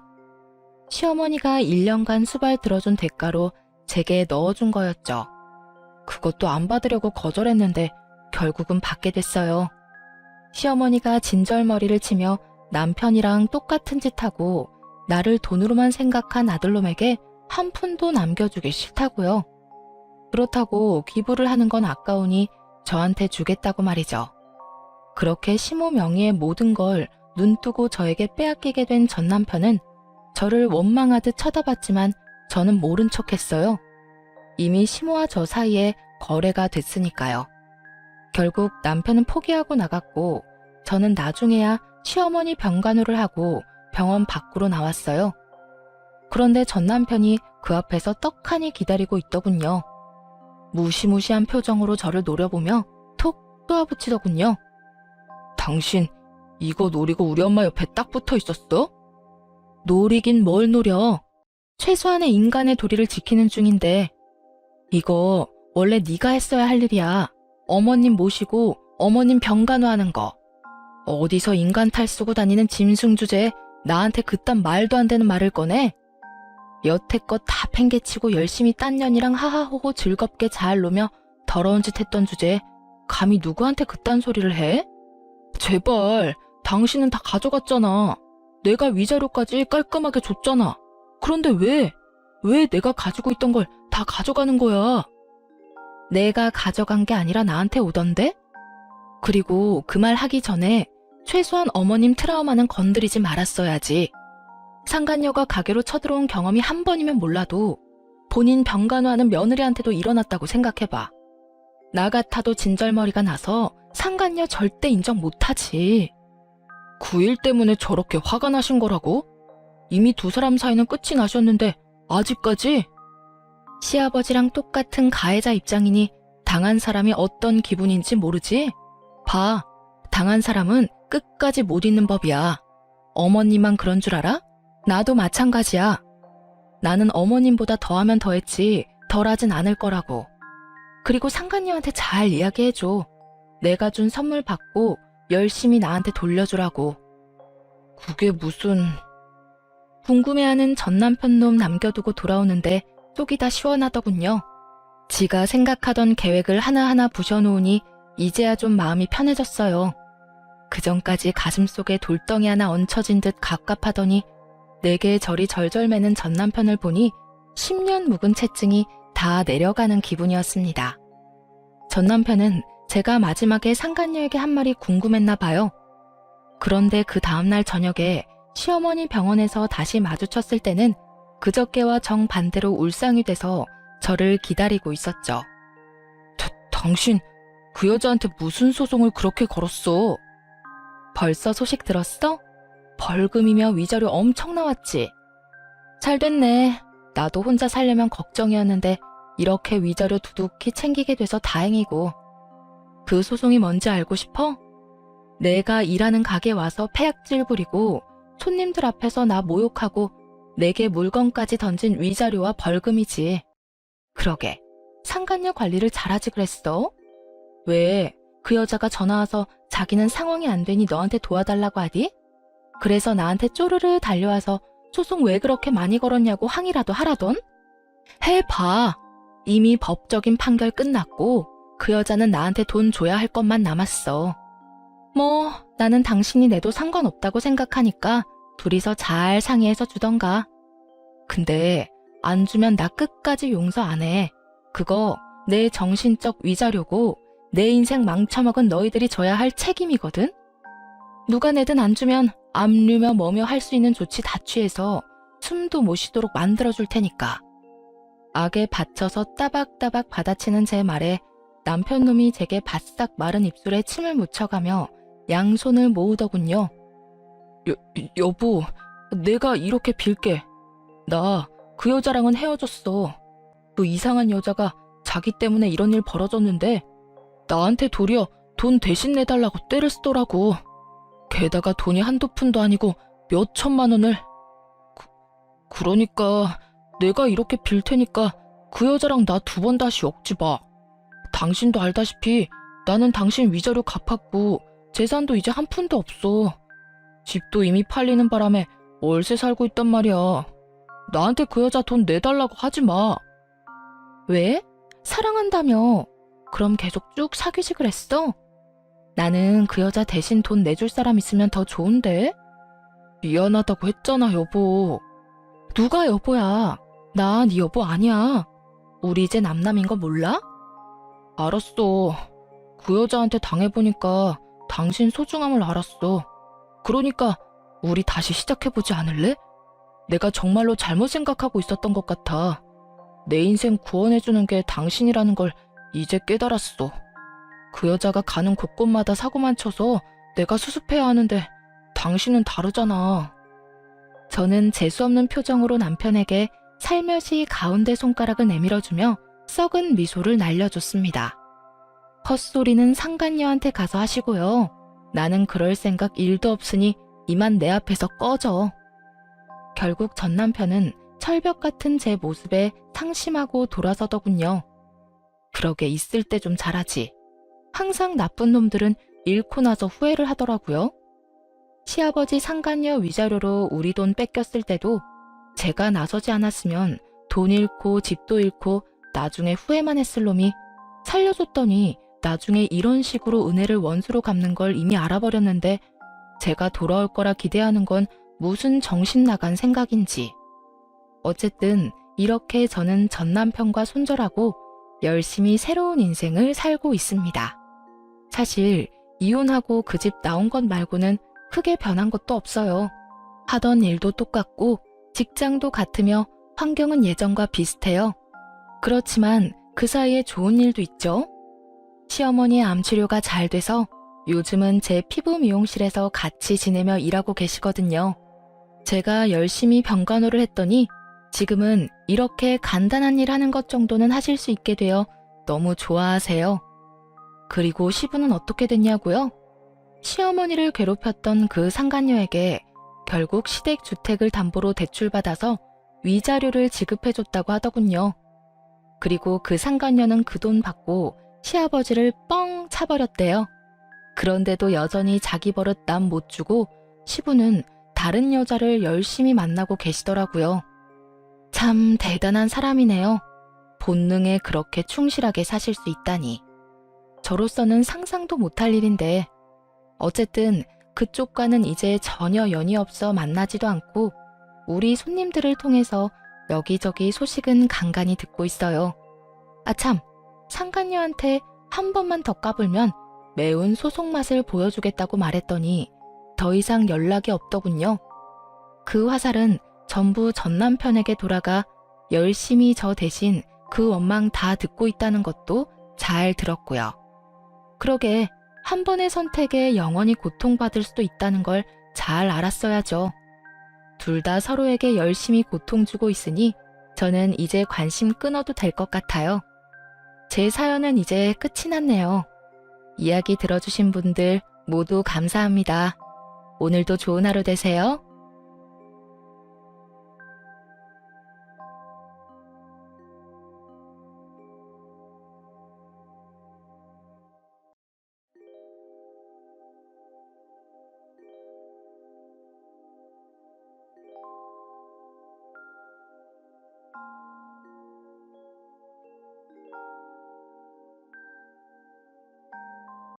A: 시어머니가 1년간 수발 들어준 대가로 제게 넣어준 거였죠. 그것도 안 받으려고 거절했는데 결국은 받게 됐어요. 시어머니가 진절머리를 치며 남편이랑 똑같은 짓 하고 나를 돈으로만 생각한 아들놈에게 한 푼도 남겨주기 싫다고요. 그렇다고 기부를 하는 건 아까우니 저한테 주겠다고 말이죠. 그렇게 시모 명의의 모든 걸 눈뜨고 저에게 빼앗기게 된 전 남편은 저를 원망하듯 쳐다봤지만 저는 모른 척했어요. 이미 시모와 저 사이에 거래가 됐으니까요. 결국 남편은 포기하고 나갔고 저는 나중에야 시어머니 병간호를 하고 병원 밖으로 나왔어요. 그런데 전 남편이 그 앞에서 떡하니 기다리고 있더군요. 무시무시한 표정으로 저를 노려보며 톡 쏘아붙이더군요. 당신 이거 노리고 우리 엄마 옆에 딱 붙어 있었어? 노리긴 뭘 노려. 최소한의 인간의 도리를 지키는 중인데. 이거 원래 네가 했어야 할 일이야. 어머님 모시고 어머님 병간호하는 거. 어디서 인간 탈 쏘고 다니는 짐승 주제에 나한테 그딴 말도 안 되는 말을 꺼내? 여태껏 다 팽개치고 열심히 딴 년이랑 하하호호 즐겁게 잘 노며 더러운 짓 했던 주제에 감히 누구한테 그딴 소리를 해? 제발, 당신은 다 가져갔잖아. 내가 위자료까지 깔끔하게 줬잖아. 그런데 왜 내가 가지고 있던 걸 다 가져가는 거야? 내가 가져간 게 아니라 나한테 오던데? 그리고 그 말 하기 전에 최소한 어머님 트라우마는 건드리지 말았어야지. 상간녀가 가게로 쳐들어온 경험이 한 번이면 몰라도 본인 병간호하는 며느리한테도 일어났다고 생각해봐. 나 같아도 진절머리가 나서 상간녀 절대 인정 못하지. 그 일 때문에 저렇게 화가 나신 거라고? 이미 두 사람 사이는 끝이 나셨는데 아직까지? 시아버지랑 똑같은 가해자 입장이니 당한 사람이 어떤 기분인지 모르지? 봐, 당한 사람은 끝까지 못 잊는 법이야. 어머님만 그런 줄 알아? 나도 마찬가지야. 나는 어머님보다 더하면 더했지 덜하진 않을 거라고. 그리고 상간녀한테 잘 이야기해줘. 내가 준 선물 받고 열심히 나한테 돌려주라고. 그게 무슨... 궁금해하는 전 남편 놈 남겨두고 돌아오는데 속이 다 시원하더군요. 지가 생각하던 계획을 하나하나 부셔놓으니 이제야 좀 마음이 편해졌어요. 그전까지 가슴속에 돌덩이 하나 얹혀진 듯 갑갑하더니 내게 저리 절절 매는 전 남편을 보니 10년 묵은 채증이 다 내려가는 기분이었습니다. 전 남편은 제가 마지막에 상간녀에게 한 말이 궁금했나 봐요. 그런데 그 다음날 저녁에 시어머니 병원에서 다시 마주쳤을 때는 그저께와 정반대로 울상이 돼서 저를 기다리고 있었죠. 당신 그 여자한테 무슨 소송을 그렇게 걸었어? 벌써 소식 들었어? 벌금이며 위자료 엄청 나왔지? 잘 됐네. 나도 혼자 살려면 걱정이었는데 이렇게 위자료 두둑히 챙기게 돼서 다행이고. 그 소송이 뭔지 알고 싶어? 내가 일하는 가게 와서 폐악질 부리고 손님들 앞에서 나 모욕하고 내게 물건까지 던진 위자료와 벌금이지. 그러게, 상간녀 관리를 잘하지 그랬어? 왜, 그 여자가 전화와서 자기는 상황이 안 되니 너한테 도와달라고 하디? 그래서 나한테 쪼르르 달려와서 소송 왜 그렇게 많이 걸었냐고 항의라도 하라던? 해봐. 이미 법적인 판결 끝났고 그 여자는 나한테 돈 줘야 할 것만 남았어. 뭐 나는 당신이 내도 상관없다고 생각하니까 둘이서 잘 상의해서 주던가. 근데 안 주면 나 끝까지 용서 안 해. 그거 내 정신적 위자료고 내 인생 망쳐먹은 너희들이 져야 할 책임이거든. 누가 내든 안 주면 압류며 뭐며 할 수 있는 조치 다 취해서 숨도 못 쉬도록 만들어줄 테니까. 악에 받쳐서 따박따박 받아치는 제 말에 남편놈이 제게 바싹 마른 입술에 침을 묻혀가며 양손을 모으더군요. 여보, 내가 이렇게 빌게. 나 그 여자랑은 헤어졌어. 그 이상한 여자가 자기 때문에 이런 일 벌어졌는데 나한테 도리어 돈 대신 내달라고 떼를 쓰더라고. 게다가 돈이 한두 푼도 아니고 몇 천만 원을. 그러니까 내가 이렇게 빌 테니까 그 여자랑 나 두 번 다시 엮지 마. 당신도 알다시피 나는 당신 위자료 갚았고 재산도 이제 한 푼도 없어. 집도 이미 팔리는 바람에 월세 살고 있단 말이야. 나한테 그 여자 돈 내달라고 하지 마. 왜? 사랑한다며. 그럼 계속 쭉 사귀지 그랬어? 나는 그 여자 대신 돈 내줄 사람 있으면 더 좋은데? 미안하다고 했잖아, 여보. 누가 여보야? 나 네 여보 아니야. 우리 이제 남남인 거 몰라? 알았어. 그 여자한테 당해보니까 당신 소중함을 알았어. 그러니까 우리 다시 시작해보지 않을래? 내가 정말로 잘못 생각하고 있었던 것 같아. 내 인생 구원해주는 게 당신이라는 걸 이제 깨달았어. 그 여자가 가는 곳곳마다 사고만 쳐서 내가 수습해야 하는데 당신은 다르잖아. 저는 재수없는 표정으로 남편에게 살며시 가운데 손가락을 내밀어주며 썩은 미소를 날려줬습니다. 헛소리는 상간녀한테 가서 하시고요. 나는 그럴 생각 1도 없으니 이만 내 앞에서 꺼져. 결국 전 남편은 철벽 같은 제 모습에 상심하고 돌아서더군요. 그러게 있을 때 좀 잘하지. 항상 나쁜 놈들은 잃고 나서 후회를 하더라고요. 시아버지 상간녀 위자료로 우리 돈 뺏겼을 때도 제가 나서지 않았으면 돈 잃고 집도 잃고 나중에 후회만 했을 놈이 살려줬더니 나중에 이런 식으로 은혜를 원수로 갚는 걸 이미 알아버렸는데 제가 돌아올 거라 기대하는 건 무슨 정신 나간 생각인지. 어쨌든 이렇게 저는 전 남편과 손절하고 열심히 새로운 인생을 살고 있습니다. 사실 이혼하고 그 집 나온 것 말고는 크게 변한 것도 없어요. 하던 일도 똑같고 직장도 같으며 환경은 예전과 비슷해요. 그렇지만 그 사이에 좋은 일도 있죠. 시어머니의 암 치료가 잘 돼서 요즘은 제 피부 미용실에서 같이 지내며 일하고 계시거든요. 제가 열심히 병간호를 했더니 지금은 이렇게 간단한 일 하는 것 정도는 하실 수 있게 되어 너무 좋아하세요. 그리고 시부는 어떻게 됐냐고요? 시어머니를 괴롭혔던 그 상간녀에게 결국 시댁주택을 담보로 대출받아서 위자료를 지급해줬다고 하더군요. 그리고 그 상간녀는 그 돈 받고 시아버지를 뻥 차버렸대요. 그런데도 여전히 자기 버릇 남 못 주고 시부는 다른 여자를 열심히 만나고 계시더라고요. 참 대단한 사람이네요. 본능에 그렇게 충실하게 사실 수 있다니. 저로서는 상상도 못할 일인데 어쨌든 그쪽과는 이제 전혀 연이 없어 만나지도 않고 우리 손님들을 통해서 여기저기 소식은 간간히 듣고 있어요. 아참, 상간녀한테 한 번만 더 까불면 매운 소송 맛을 보여주겠다고 말했더니 더 이상 연락이 없더군요. 그 화살은 전부 전 남편에게 돌아가 열심히 저 대신 그 원망 다 듣고 있다는 것도 잘 들었고요. 그러게 한 번의 선택에 영원히 고통받을 수도 있다는 걸 잘 알았어야죠. 둘 다 서로에게 열심히 고통 주고 있으니 저는 이제 관심 끊어도 될 것 같아요. 제 사연은 이제 끝이 났네요. 이야기 들어주신 분들 모두 감사합니다. 오늘도 좋은 하루 되세요.